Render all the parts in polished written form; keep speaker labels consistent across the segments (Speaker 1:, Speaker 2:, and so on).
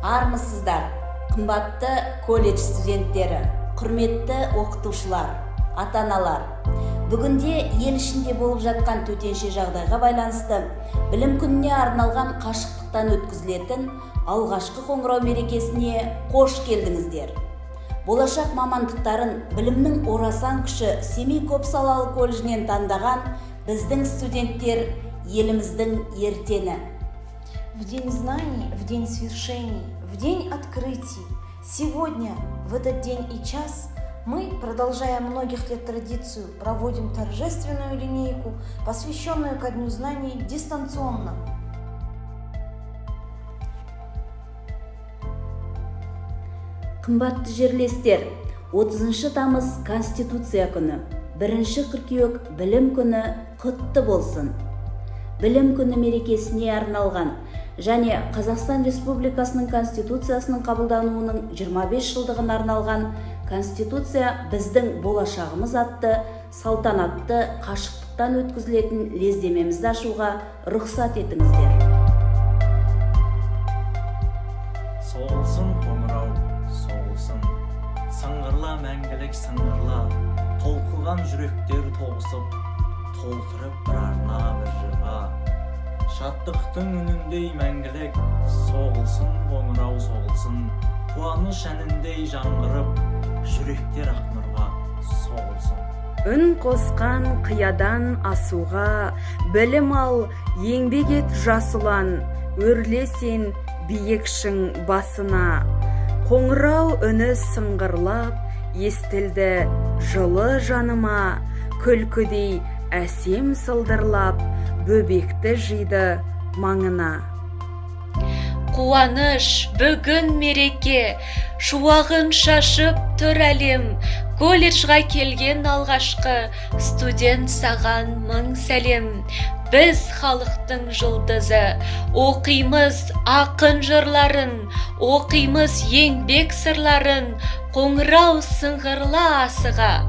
Speaker 1: Армысыздар, қымбатты колледж студенттері, құрметті оқытушылар, ата-аналар. Бүгінде ел ішінде болып жатқан төтенше жағдайға байланысты білім күніне арналған қашықтықтан өткізілетін алғашқы қоңырау мерекесіне қош келдіңіздер. Болашақ мамандықтарын білімнің орасан күші Семей көпсалалы колледжінен таңдаған біздің студенттер еліміздің ертеңі.
Speaker 2: В день знаний, в день свершений, в день открытий, сегодня, в этот день и час, мы, продолжая многих лет традицию, проводим торжественную линейку, посвященную ко Дню знаний дистанционно.
Speaker 1: Қымбатты жерлестер, 30 тамыз Конституция күні, 1 қыркүйек білім күні құтты болсын. Білім күні мерекесіне арналған және Қазақстан Республикасының Конституциясының қабылдануының 25 жылдығына арналған Конституция біздің болашағымыз атты салтанатты қашықтықтан өткізілетін лездемемізді ашуға рұқсат етіңіздер.
Speaker 3: Соғылсын қоңырау, соғылсын, сыңғырла мәңгілік сыңғырла, толқыған жүректер тоғысып, толтырып бір арна бір жырға. Шаттықтың үніндей мәңгілік, соғылсын қоңырау соғылсын, қуаныш әніндей жаңғырып, жүректер ақ нұрға соғылсын.
Speaker 4: Үн қосқан қиядан асуға, білім ал, еңбек ет жас ұлан, өрлесен биікшің басына. Қоңырау үні сыңғырлап, естілді жылы жаныма, күлкідей әсем сылдырлап, бөбекті жиды маңына.
Speaker 5: Қуаныш бүгін мереке, шуағын шашып тұр әлем, колледжға келген алғашқы студент саған мың сәлем. Біз халықтың жұлдызы, оқимыз ақын жырларын, оқимыз еңбек сырларын, қоңырау сыңғырла асыға.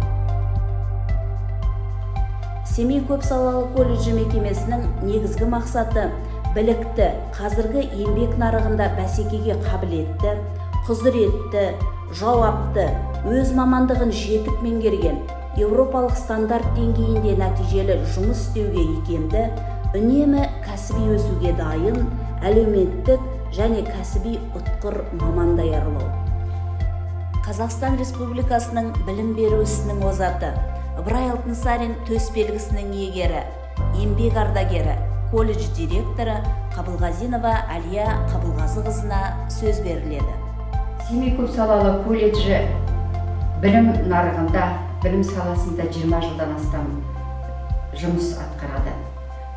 Speaker 1: Семей көпсалалы колледжі мекемесінің негізгі мақсаты білікті, қазіргі еңбек нарығында бәсекеге қабілетті, құзыретті, жауапты, өз мамандығын жетік меңгерген, еуропалық стандарт деңгейінде нәтижелі жұмыс істеуге икемді, үнемі кәсіби өсуге дайын, әлеуметтік және кәсіби ұтқыр маман даярлау. Қазақстан Республикасының білім беру ісінің озаты, Ыбырай Алтынсарин төсбелгісінің иегері, еңбек ардагері, колледж директоры Қабылғазинова Әлия Қабылғазықызына сөз беріледі.
Speaker 6: Семей көпсалалы колледжі білім нарығында, білім саласында 20 жылдан астам жұмыс атқарады.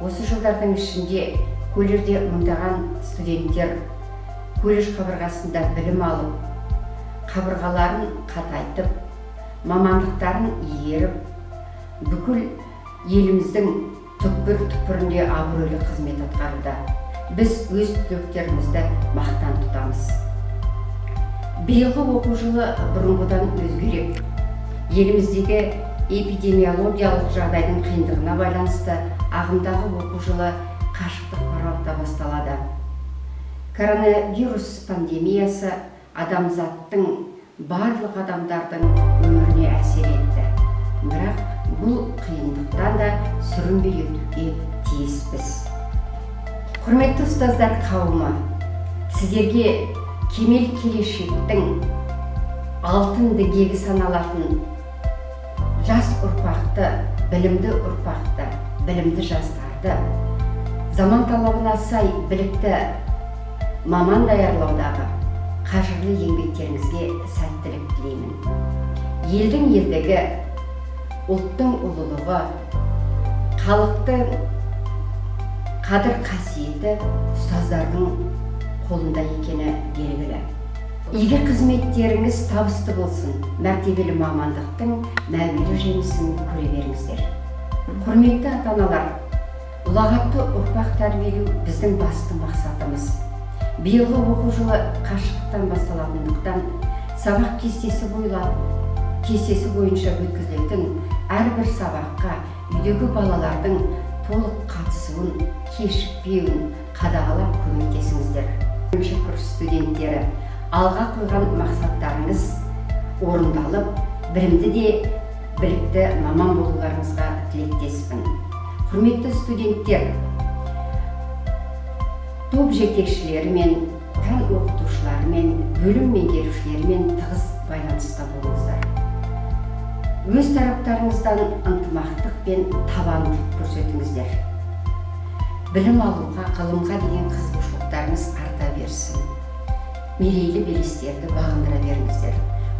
Speaker 6: Осы жылдардың ішінде колледжде мыңдаған студенттер колледж қабырғасында білім алып, қабырғаларын қатайтып, мамандықтарын игеріп, бүкіл еліміздің түкпір-түкпірінде абыройлы қызмет атқаруда. Біз өз түлектерімізді мақтан тұтамыз. Биылғы оқу жылы бұрынғыдан өзгерек. Еліміздегі эпидемиологиялық жағдайдың қиындығына байланысты ағымдағы оқу жылы қашықтық форматта басталады. Коронавирус пандемиясы адамзаттың барлық адамдардың өміріне әсер етті. Бірақ бұл қиындықтан да сүрінбей өтуге тиіспіз. Құрметті ұстаздар қауымы, сіздерге кемел келешектің алтын діңгегі саналатын жас ұрпақты, білімді ұрпақты, білімді жастарды, заман талабына сай білікті маман даярлаудағы қажырлы еңбектеріңізге сәттілік тілеймін. Елдің елдігі, ұлттың ұлылығы, халықтың қадір қасиеті ұстаздардың қолында екені белгілі. Игі қызметтеріңіз табысты болсын, мәртебелі мамандықтың мәуелі жемісін көре беріңіздер. Құрметті ата-аналар, ұлағатты ұрпақ тәрбиелеу біздің басты мақсатымыз. Биылғы оқу жылы қашықтықтан басталатындықтан сабақ кестесі бойынша өткізілетін әрбір сабаққа үйдегі балалардың толық қатысуын, кешікпеуін қадағалап көмектесіңіздер. бірінші курс студенттері, алға қойған мақсаттарыңыз орындалып, білімді де білікті маман болуларыңызға тілектеспін. Құрметті студенттер, топ жетекшілерімен, пән оқытушыларымен, бөлім меңгерушілерімен тығыз байланыста болыңыздар. Өз тараптарыңыздан ынтымақтық пен табандылық көрсетіңіздер. Білім алуға, ғылымға деген қызығушылықтарыңыз арта берсін. Мерейлі белестерді бағындыра беріңіздер.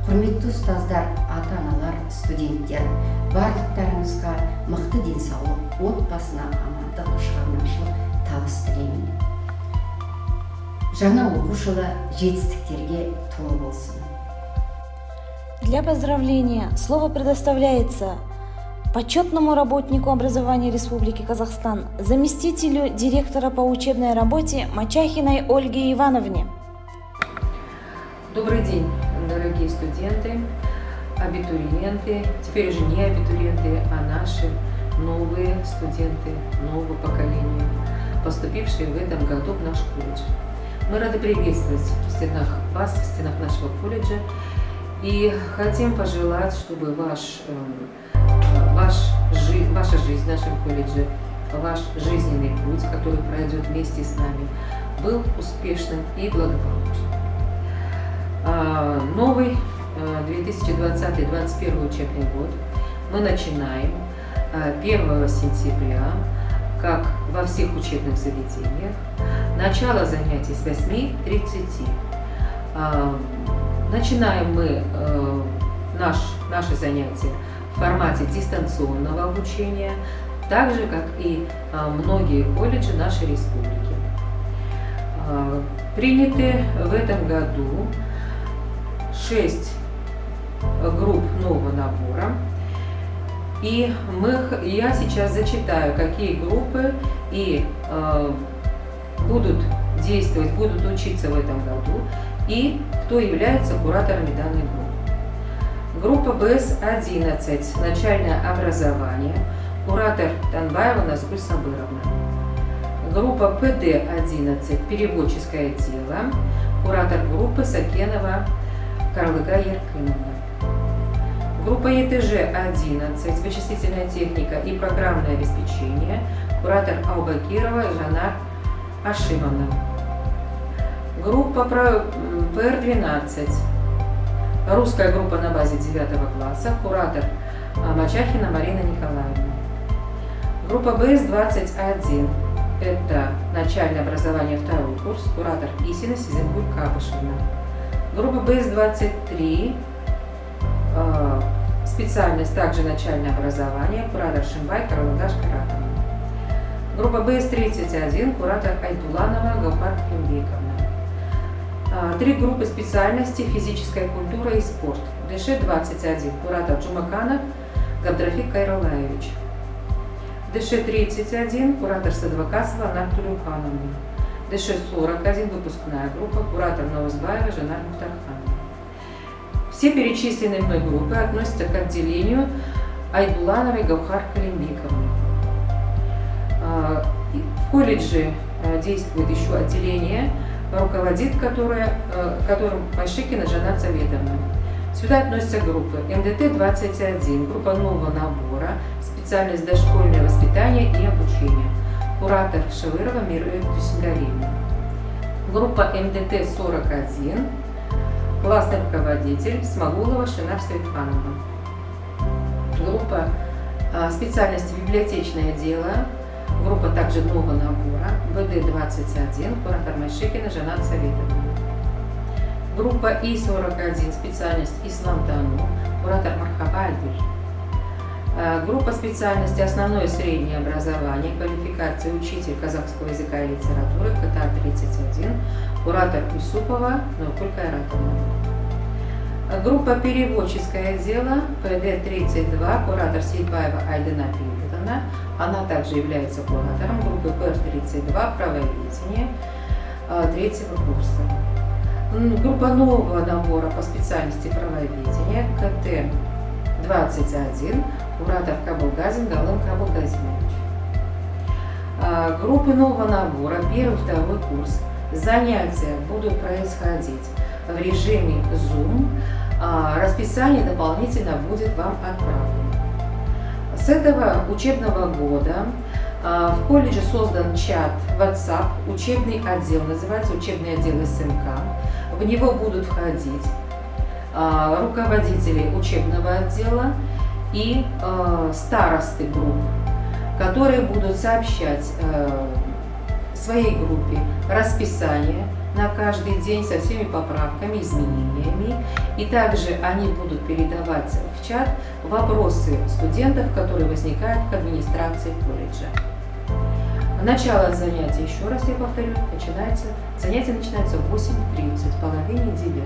Speaker 6: Құрметті ұстаздар, ата-аналар, студенттер, барлықтарыңызға мықты денсаулық, отбасына амандық, шығармашылық, табыс тілеймін. Жаңа оқу жылы жетістіктерге толы болсын.
Speaker 2: Для поздравления слово предоставляется почетному работнику образования Республики Казахстан, заместителю директора по учебной работе Мачахиной Ольге Ивановне.
Speaker 7: Добрый день, дорогие студенты, абитуриенты, теперь уже не абитуриенты, а наши новые студенты нового поколения, поступившие в этом году в наш колледж. Мы рады приветствовать в стенах вас, в стенах нашего колледжа, и хотим пожелать, чтобы ваша жизнь в нашем колледже, ваш жизненный путь, который пройдет вместе с нами, был успешным и благополучным. Новый 2020-2021 учебный год мы начинаем 1 сентября, как во всех учебных заведениях. Начало занятий с 8:30. Начинаем мы наши занятия в формате дистанционного обучения, так же, как и многие колледжи нашей республики. Приняты в этом году 6 групп нового набора. И я сейчас зачитаю, какие группы будут действовать, будут учиться в этом году и кто является кураторами данной группы. Группа БС-11 «Начальное образование», куратор Танбаева Назгуль Сабыровна. Группа ПД-11 «Переводческое дело», куратор группы Сакенова Карлыга Еркиновна. Группа ЕТЖ-11 «Вычислительная техника и программное обеспечение», куратор Аубакирова Жанар Ашимовна. Группа ПР-12 «Русская группа на базе 9 класса», куратор Мачахина Марина Николаевна. Группа БС-21 – это начальное образование 2 курс, куратор Исина Сиземгуль Кабышевна. Группа БС-23 специальность также начальное образование, куратор Шимбай Каралагаш Каратовна. Группа БС-31, куратор Айтуланова Гаухар Климбековна. 3 группы специальностей физическая культура и спорт. ДШ-21, куратор Джумаканов Габдрафик Кайролаевич. ДШ-31, куратор Садвакасова Анар Тулюхановна. ДШ-41, выпускная группа, куратор Новозбаева Жанар Мухтарханова. Все перечисленные мной группы относятся к отделению Айдулановой Гаухар Калимбековны. В колледже действует еще отделение, руководит которым Майшикина Жанат Советовна. Сюда относятся группы МДТ-21, группа нового набора, специальность дошкольное воспитание и обучение, куратор Шевырова Миры Тюсингалиевна. Группа МДТ-41, классный руководитель Смогулова Шинар Светхановна. Группа специальности библиотечное дело, группа также нового набора, ВД-21, куратор Майшикина Жанат Советовна. Группа И-41, специальность Ислам-Тану, куратор Мархаба Альдир. Группа специальности основное и среднее образование, квалификация учитель казахского языка и литературы, КТА-31, куратор Юсупова Нуркуль Кайратовна. Группа переводческое дело, ПД-32, куратор Сейтбаева Айдена Филипповна. Она также является куратором группы ПР-32 правоведение 3-го курса. Группа нового набора по специальности правоведения КТ-21, куратор Кабулгазин Галым Кабулгазинович. Группы нового набора 1-2 курс Занятия будут происходить в режиме Zoom. Расписание дополнительно будет вам отправлено. С этого учебного года в колледже создан чат WhatsApp, учебный отдел, называется учебный отдел СМК. В него будут входить руководители учебного отдела и старосты групп, которые будут сообщать своей группе расписание на каждый день со всеми поправками, изменениями. И также они будут передавать в чат вопросы студентов, которые возникают к администрации колледжа. Начало занятий, еще раз я повторю, занятие начинается в 8:30, в половине 9.